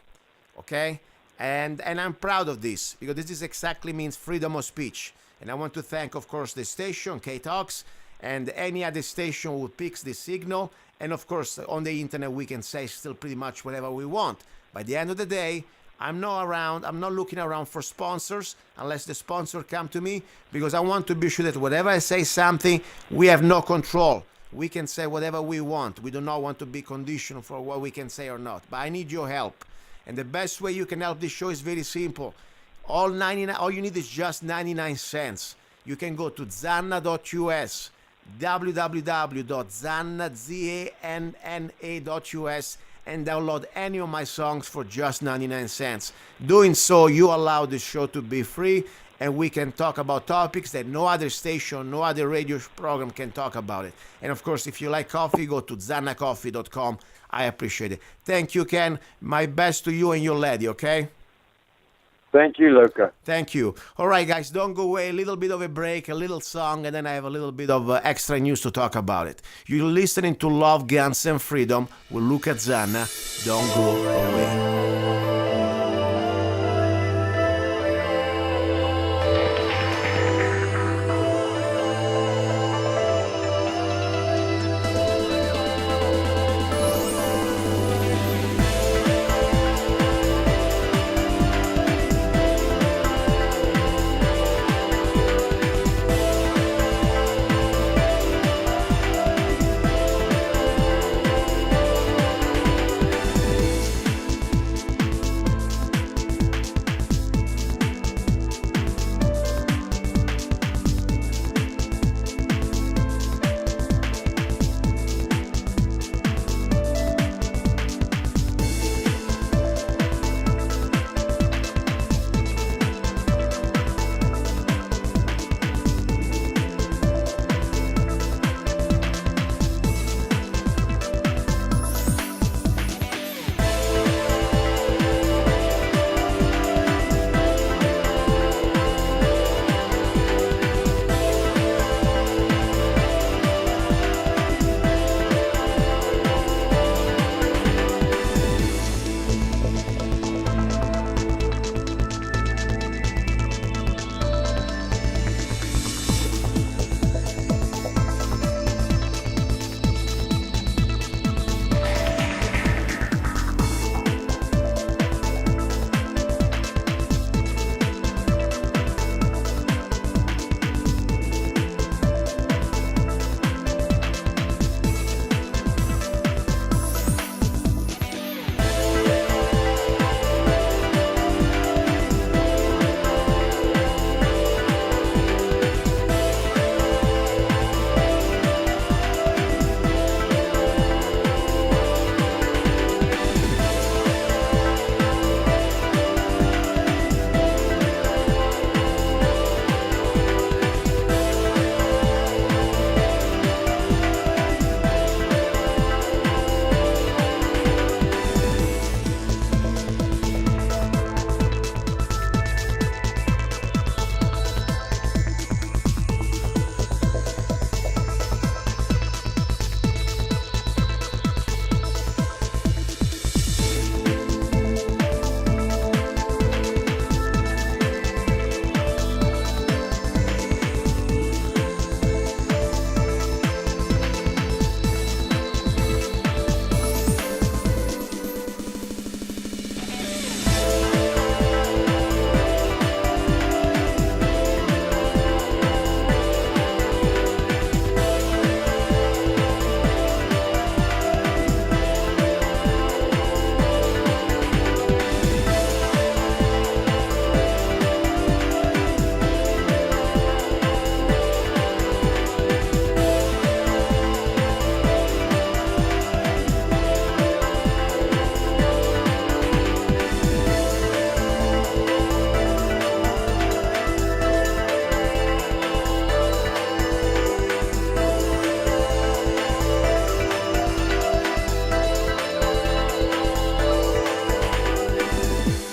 S8: Okay? And I'm proud of this, because this is exactly means freedom of speech. And I want to thank, of course, the station, K-Talks, and any other station who picks the signal. And of course, on the internet, we can say still pretty much whatever we want. By the end of the day, I'm not looking around for sponsors unless the sponsor come to me, because I want to be sure that whatever I say something, we have no control. We can say whatever we want. We do not want to be conditional for what we can say or not. But I need your help. And the best way you can help this show is very simple. All you need is just 99 cents. You can go to zanna.us, www.zanna.us, and download any of my songs for just 99 cents. Doing so, you allow the show to be free, and we can talk about topics that no other station, no other radio program can talk about it. And of course, if you like coffee, go to zannacoffee.com. I appreciate it. Thank you, Ken. My best to you and your lady, okay?
S9: Thank you, Luca.
S8: Thank you. All right, guys, don't go away. A little bit of a break, a little song, and then I have a little bit of extra news to talk about it. You're listening to Love, Guns, and Freedom with Luca Zanna. Don't go away.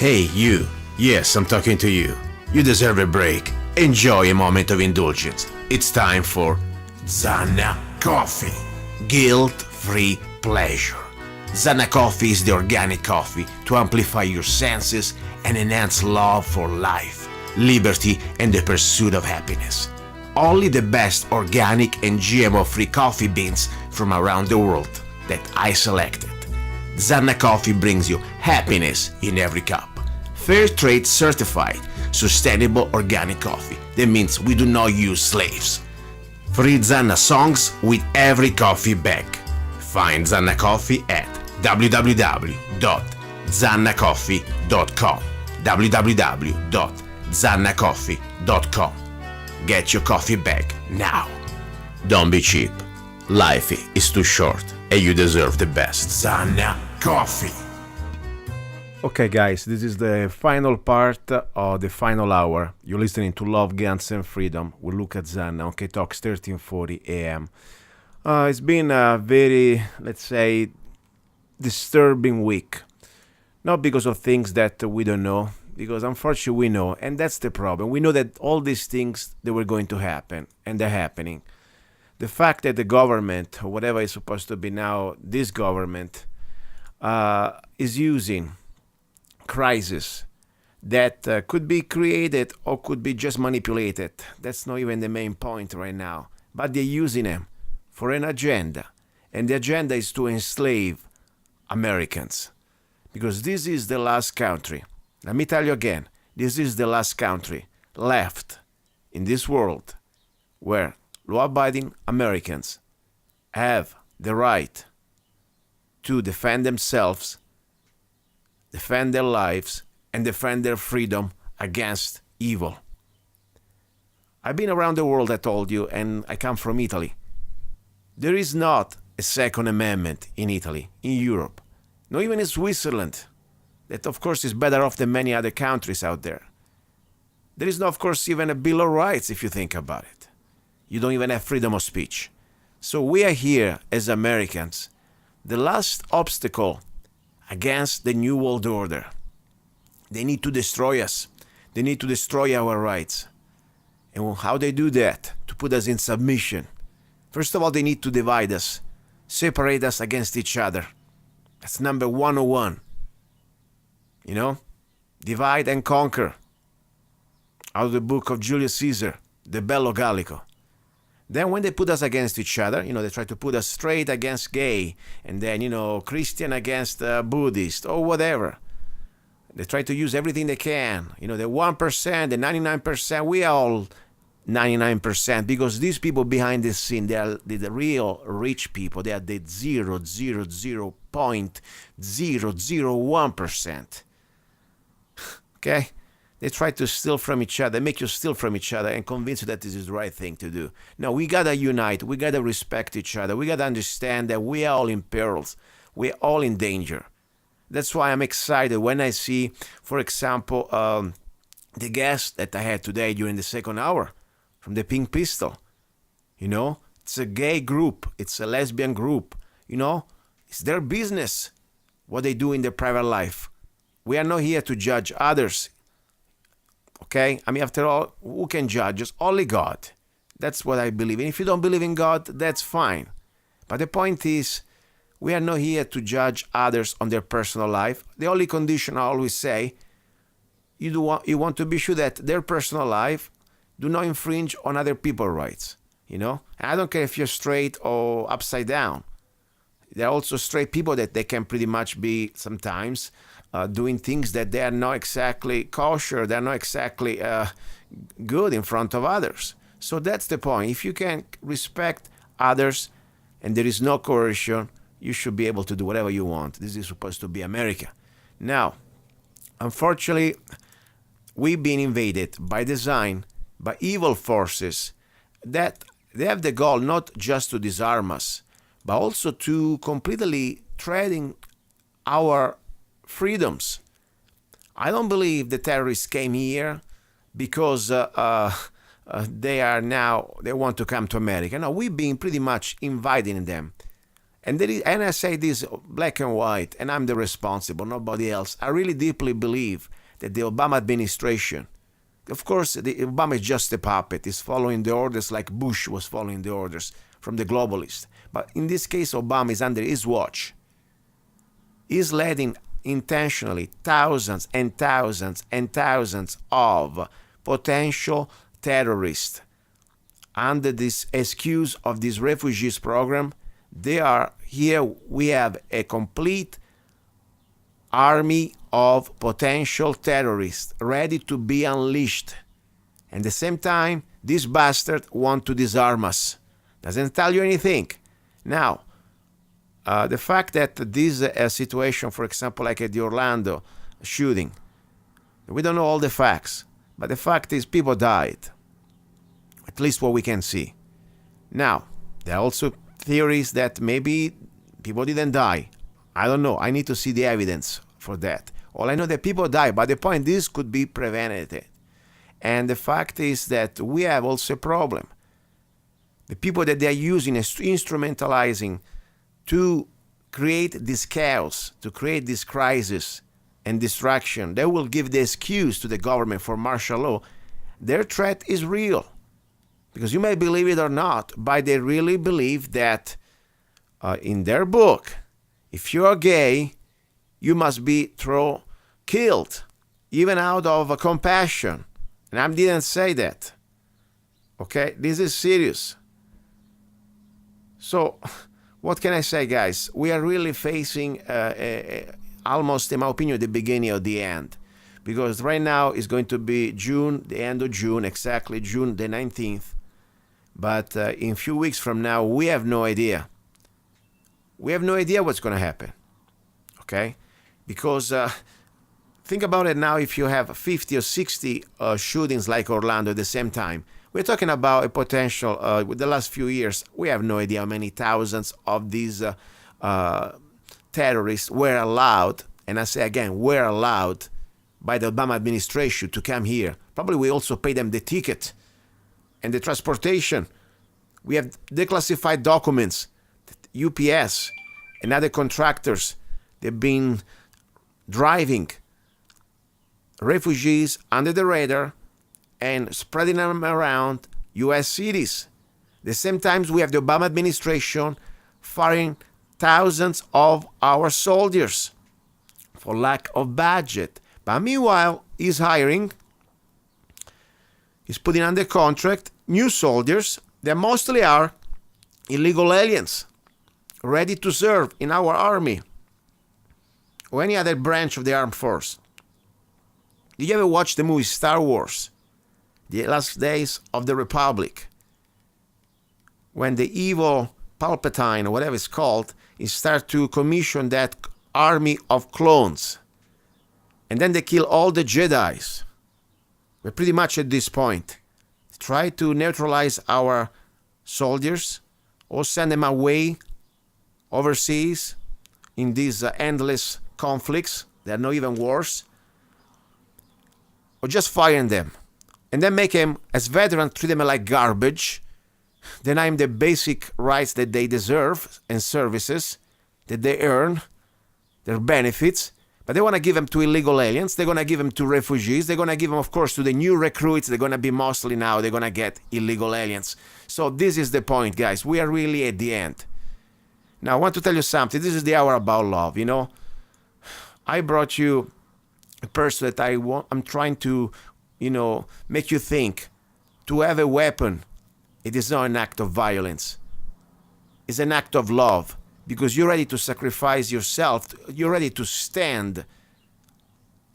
S8: Hey, you. Yes, I'm talking to you. You deserve a break. Enjoy a moment of indulgence. It's time for Zanna Coffee. Guilt-free pleasure. Zanna Coffee is the organic coffee to amplify your senses and enhance love for life. liberty, and the pursuit of happiness. Only the best organic and GMO-free coffee beans from around the world that I selected. Zanna Coffee brings you happiness in every cup. Fair trade certified, sustainable organic coffee. That means we do not use slaves. Free Zanna songs with every coffee bag. Find Zanna Coffee at www.zannacoffee.com. www.zannacoffee.com. Get your coffee bag now. Don't be cheap. Life is too short and you deserve the best. Zanna Coffee. Okay guys, this is the final part of the final hour. You're listening to Love, Guns and Freedom. We look at Zanna on K-Talks 1340 AM. It's been a very, let's say, disturbing week. Not because of things that we don't know, because unfortunately we know, and that's the problem. We know that all these things, they were going to happen, and they're happening. The fact that the government, or whatever is supposed to be now, this government, is using crisis that could be created or could be just manipulated. That's not even the main point right now. But they're using them for an agenda. And the agenda is to enslave Americans. Because this is the last country. Let me tell you again, this is the last country left in this world where law-abiding Americans have the right to defend themselves, defend their lives, and defend their freedom against evil. I've been around the world, I told you, and I come from Italy. There is not a Second Amendment in Italy, in Europe, not even in Switzerland, that of course is better off than many other countries out there. There is not, of course, even a Bill of Rights if you think about it. You don't even have freedom of speech. So we are here as Americans, the last obstacle against the New World Order. They need to destroy us. They need to destroy our rights. And how they do that? To put us in submission. First of all, they need to divide us, separate us against each other. That's number 101. You know? Divide and conquer. Out of the book of Julius Caesar, the Bello Gallico. Then when they put us against each other, they try to put us straight against gay, and then, Christian against Buddhist, or whatever. They try to use everything they can. The 1%, the 99%, we are all 99%, because these people behind the scene, they are the real rich people. They are the 0.001%. Okay? They try to steal from each other, make you steal from each other and convince you that this is the right thing to do. No, we gotta unite. We gotta respect each other. We gotta understand that we are all in perils. We're all in danger. That's why I'm excited when I see, for example, the guest that I had today during the second hour from the Pink Pistol. It's a gay group. It's a lesbian group. It's their business, what they do in their private life. We are not here to judge others. Okay? After all, who can judge us? Only God. That's what I believe. And if you don't believe in God, that's fine. But the point is, we are not here to judge others on their personal life. The only condition I always say, you want to be sure that their personal life do not infringe on other people's rights. And I don't care if you're straight or upside down. There are also straight people that they can pretty much be sometimes doing things that they are not exactly kosher, they're not exactly good in front of others. So that's the point. If you can respect others and there is no coercion, you should be able to do whatever you want. This is supposed to be America. Now, unfortunately, we've been invaded by design, by evil forces that they have the goal not just to disarm us, but also to completely treading our freedoms. I don't believe the terrorists came here because they want to come to America. No, we've been pretty much inviting them. And I say this black and white, and I'm the responsible, nobody else. I really deeply believe that the Obama administration, of course, Obama is just a puppet. He's following the orders like Bush was following the orders from the globalists. But in this case, Obama is under his watch. He's letting intentionally thousands and thousands and thousands of potential terrorists. Under this excuse of this refugees program, they are here. We have a complete army of potential terrorists ready to be unleashed. And at the same time, this bastard want to disarm us. Doesn't tell you anything. Now, the fact that this situation, for example, like at the Orlando shooting, we don't know all the facts, but the fact is people died. At least what we can see. Now, there are also theories that maybe people didn't die. I don't know. I need to see the evidence for that. All I know that people die, but the point is could be prevented. And the fact is that we have also a problem. The people that they are using, instrumentalizing to create this chaos, to create this crisis and distraction, they will give the excuse to the government for martial law. Their threat is real. Because you may believe it or not, but they really believe that in their book, if you are gay, you must be killed, even out of compassion. And I didn't say that. Okay, this is serious. So, what can I say, guys? We are really facing almost, in my opinion, the beginning of the end. Because right now it's going to be June, the end of June, exactly June the 19th. But in a few weeks from now, we have no idea. We have no idea what's going to happen. Okay? Because think about it now, if you have 50 or 60 shootings like Orlando at the same time, we're talking about a potential, with the last few years, we have no idea how many thousands of these terrorists were allowed, and I say again, were allowed by the Obama administration to come here. Probably we also pay them the ticket and the transportation. We have declassified documents. UPS and other contractors, they've been driving refugees under the radar and spreading them around U.S. cities. At the same time, we have the Obama administration firing thousands of our soldiers for lack of budget. But meanwhile, he's hiring, he's putting under contract new soldiers that mostly are illegal aliens, ready to serve in our army or any other branch of the armed force. Did you ever watch the movie Star Wars, The Last Days of the Republic? When the evil Palpatine, or whatever it's called, he starts to commission that army of clones. And then they kill all the Jedis. We're pretty much at this point. Try to neutralize our soldiers or send them away overseas in these endless conflicts. There are no even wars. Or just fire them. And then make them, as veterans, treat them like garbage. Deny them the basic rights that they deserve and services that they earn, their benefits. But they want to give them to illegal aliens. They're going to give them to refugees. They're going to give them, of course, to the new recruits. They're going to be mostly now, they're going to get illegal aliens. So this is the point, guys. We are really at the end. Now, I want to tell you something. This is the hour about love, you know. I brought you a person that I'm trying to, you know, make you think. To have a weapon, it is not an act of violence. It's an act of love. Because you're ready to sacrifice yourself. You're ready to stand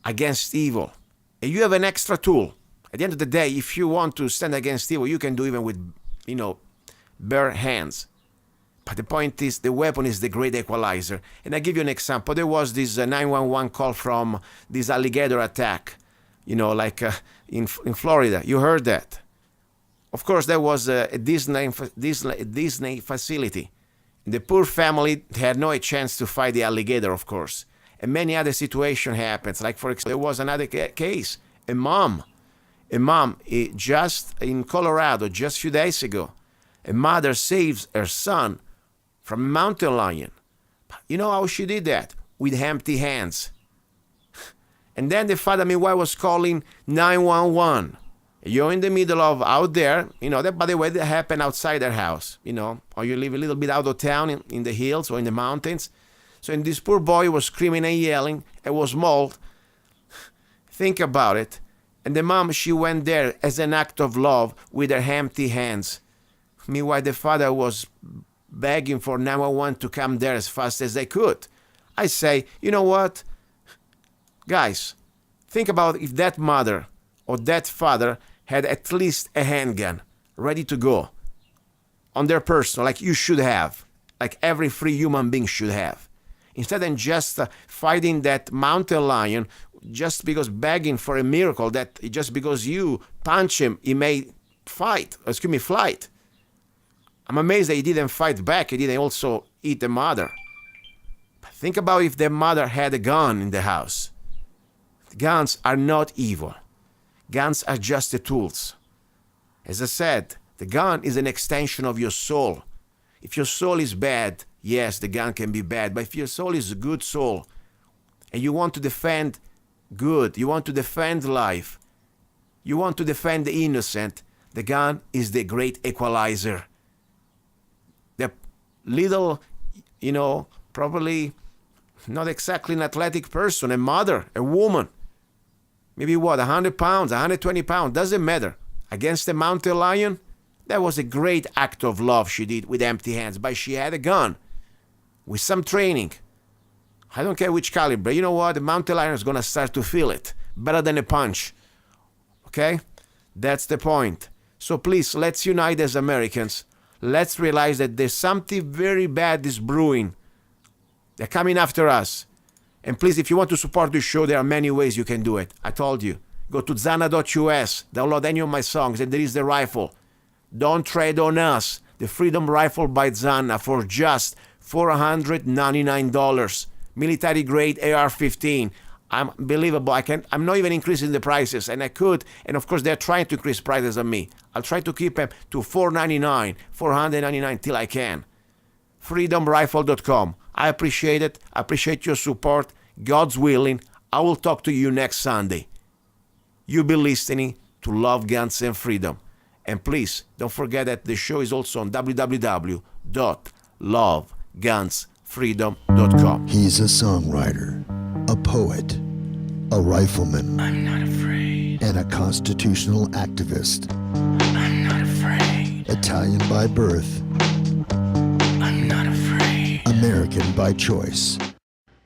S8: against evil. And you have an extra tool. At the end of the day, if you want to stand against evil, you can do even with, you know, bare hands. But the point is, the weapon is the great equalizer. And I give you an example. There was this 911 call from this alligator attack, you know, like in Florida. You heard that. Of course, there was a Disney facility. The poor family had no chance to fight the alligator, of course. And many other situations happened. Like, for example, there was another case. A mom, just in Colorado, just a few days ago, a mother saves her son from a mountain lion. You know how she did that? With empty hands. And then the father, meanwhile, was calling 911. You're in the middle of out there, you know, that, by the way, that happened outside their house, you know, or you live a little bit out of town in the hills or in the mountains. So and this poor boy was screaming and yelling and was mauled. Think about it. And And the mom, she went there as an act of love with her empty hands. Meanwhile, the father was begging for 911 to come there as fast as they could. I say, you know what? Guys, think about if that mother or that father had at least a handgun ready to go on their person, like you should have, like every free human being should have. Instead of just fighting that mountain lion just because begging for a miracle, that just because you punch him, he may flight. I'm amazed that he didn't fight back. He didn't also eat the mother. But think about if the mother had a gun in the house. Guns are not evil. Guns are just the tools. As I said, the gun is an extension of your soul. If your soul is bad, yes, the gun can be bad. But if your soul is a good soul, and you want to defend good, you want to defend life, you want to defend the innocent, the gun is the great equalizer. The little, probably not exactly an athletic person, a mother, a woman, maybe 100 pounds, 120 pounds, doesn't matter, against a mountain lion, that was a great act of love she did with empty hands, but she had a gun with some training. I don't care which caliber. You know what? The mountain lion is going to start to feel it better than a punch. Okay? That's the point. So please, let's unite as Americans. Let's realize that there's something very bad is brewing. They're coming after us. And please, if you want to support this show, there are many ways you can do it. I told you. Go to Zanna.us, download any of my songs, and there is the rifle. Don't trade on us. The Freedom Rifle by Zanna for just $499. Military grade AR-15. Unbelievable. I'm not even increasing the prices, and I could. And of course, they're trying to increase prices on me. I'll try to keep them to $499 till I can. FreedomRifle.com. I appreciate it. I appreciate your support. God's willing, I will talk to you next Sunday. You'll be listening to Love, Guns, and Freedom. And please, don't forget that the show is also on www.lovegunsfreedom.com.
S10: He's a songwriter, a poet, a rifleman.
S11: I'm not afraid.
S10: And a constitutional activist.
S11: I'm not afraid.
S10: Italian by birth.
S11: I'm not afraid.
S10: American by choice.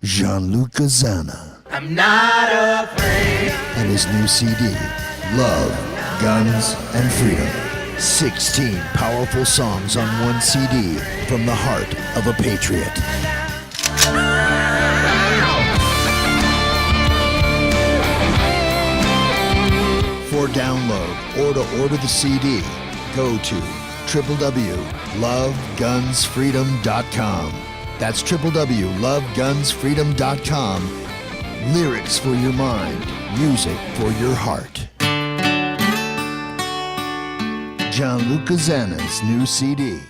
S10: Gianluca Zanna.
S11: I'm not afraid.
S10: And his new CD, Love, Guns, and Freedom. 16 powerful songs on one CD from the heart of a patriot. For download or to order the CD, go to www.lovegunsfreedom.com. That's www.lovegunsfreedom.com. Lyrics for your mind, music for your heart. Gianluca Zanna's new CD.